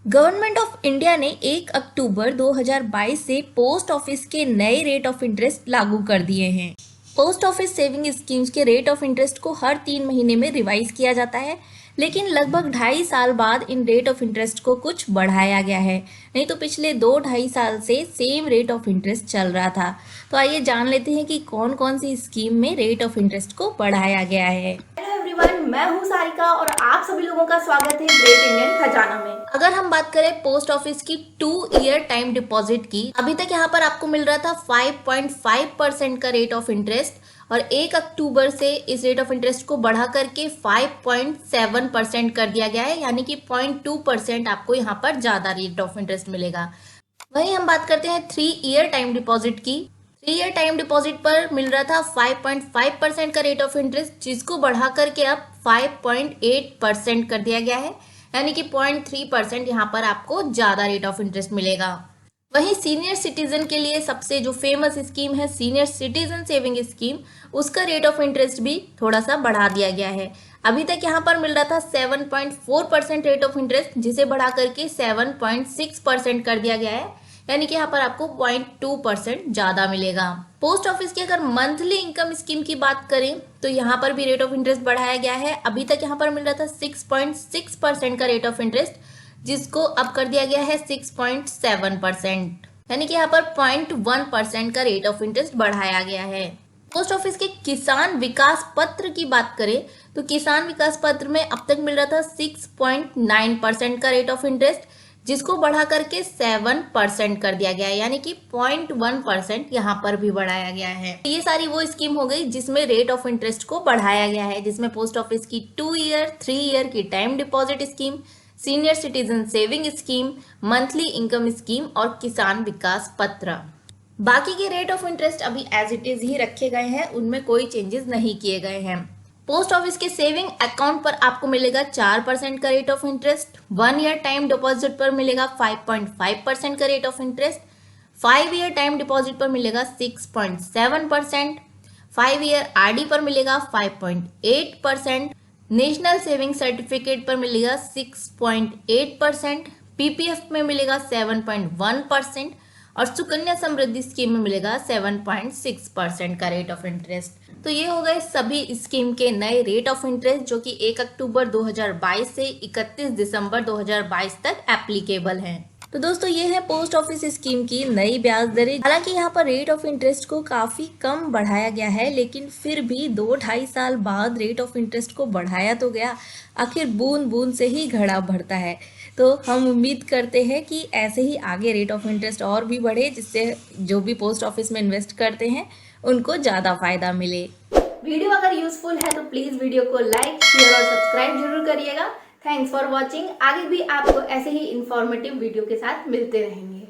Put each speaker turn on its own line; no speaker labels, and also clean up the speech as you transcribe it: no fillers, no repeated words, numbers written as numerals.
Government of India ने 1 अक्टूबर 2022 से post office के नए रेट ऑफ इंटरेस्ट लागू कर दिए हैं। पोस्ट ऑफिस सेविंग स्कीम्स के रेट ऑफ इंटरेस्ट को हर 3 महीने में रिवाइज किया जाता है, लेकिन लगभग 2.5 साल बाद इन रेट ऑफ इंटरेस्ट को कुछ बढ़ाया गया है। नहीं तो पिछले 2-2.5 साल से सेम रेट ऑफ इंटरेस्ट चल रहा था। तो आइए जान लेते हैं कि कौन कौन सी स्कीम में रेट ऑफ इंटरेस्ट को बढ़ाया गया है।
मैं हूं सारिका और आप सभी लोगों का स्वागत है ग्रेट इंडियन खजाना में।
अगर हम बात करें पोस्ट ऑफिस की 2 ईयर टाइम डिपॉजिट की, अभी तक यहाँ पर आपको मिल रहा था 5.5% का रेट ऑफ इंटरेस्ट और 1 अक्टूबर से इस रेट ऑफ इंटरेस्ट को बढ़ा करके 5.7% कर दिया गया है, यानी कि 0.2% आपको यहाँ पर ज्यादा रेट ऑफ इंटरेस्ट मिलेगा। वहीं हम बात करते हैं 3 ईयर टाइम डिपॉजिट की। 3 ईयर टाइम डिपॉजिट पर मिल रहा था 5.5% का रेट ऑफ इंटरेस्ट, जिसको बढ़ा करके अब 5.8% कर दिया गया है, यानी कि 0.3% यहाँ पर आपको ज़्यादा रेट ऑफ इंटरेस्ट मिलेगा। वहीं सीनियर सिटीजन के लिए सबसे जो फेमस स्कीम है सीनियर सिटीजन सेविंग स्कीम, उसका रेट ऑफ इंटरेस्ट भी थोड़ा सा बढ़ा दिया गया है। अभी तक यहाँ पर मिल रहा था 7.4% रेट ऑफ इंटरेस्ट, जिसे बढ़ा करके 7.6% कर दिया गया है, यानी कि यहाँ पर आपको 0.2% ज़्यादा मिलेगा। पोस्ट ऑफिस की अगर मंथली इनकम स्कीम की बात करें तो यहाँ पर भी रेट ऑफ इंटरेस्ट बढ़ाया गया है। अभी तक यहाँ पर मिल रहा था 6.6% का रेट ऑफ इंटरेस्ट, जिसको अब कर दिया गया है 6.7%, यानी कि यहाँ पर 0.1% का रेट ऑफ इंटरेस्ट बढ़ाया गया है। पोस्ट ऑफिस के किसान विकास पत्र की बात करें तो किसान विकास पत्र में अब तक मिल रहा था 6.9% का रेट ऑफ इंटरेस्ट, जिसको बढ़ा करके 7% कर दिया गया है, यानी कि 0.1% यहाँ पर भी बढ़ाया गया है। ये सारी वो स्कीम हो गई जिसमें रेट ऑफ इंटरेस्ट को बढ़ाया गया है, जिसमें पोस्ट ऑफिस की 2 ईयर 3 ईयर की time deposit scheme, senior citizen saving scheme, monthly income scheme और किसान विकास पत्र। बाकी के रेट ऑफ इंटरेस्ट अभी एज इट इज ही रखे गए हैं, उनमें कोई चेंजेस नहीं किए गए हैं। पोस्ट ऑफिस के सेविंग अकाउंट पर आपको मिलेगा 4% का rate of interest, 1 year time deposit पर मिलेगा 5.5% का rate of interest, 5 year time deposit पर मिलेगा 6.7%, 5 ईयर आरडी पर मिलेगा 5.8%, नेशनल सेविंग सर्टिफिकेट पर मिलेगा 6.8%, पीपीएफ में मिलेगा 7.1% और सुकन्या समृद्धि स्कीम में मिलेगा 7.6% का रेट ऑफ इंटरेस्ट। तो ये हो गए सभी स्कीम के नए रेट ऑफ इंटरेस्ट, जो कि 1 अक्टूबर 2022 से 31 दिसंबर 2022 तक एप्लीकेबल हैं। तो दोस्तों ये है पोस्ट ऑफिस स्कीम की नई ब्याज दरें। हालांकि यहाँ पर रेट ऑफ इंटरेस्ट को काफ़ी कम बढ़ाया गया है, लेकिन फिर भी 2-2.5 साल बाद रेट ऑफ इंटरेस्ट को बढ़ाया तो गया। आखिर बूंद बूंद से ही घड़ा भरता है। तो हम उम्मीद करते हैं कि ऐसे ही आगे रेट ऑफ इंटरेस्ट और भी बढ़े, जिससे जो भी पोस्ट ऑफिस में इन्वेस्ट करते हैं उनको ज़्यादा फायदा मिले।
वीडियो अगर यूजफुल है तो प्लीज वीडियो को लाइक शेयर और सब्सक्राइब जरूर करिएगा। Thanks for watching. आगे भी आपको ऐसे ही इंफॉर्मेटिव वीडियो के साथ मिलते रहेंगे।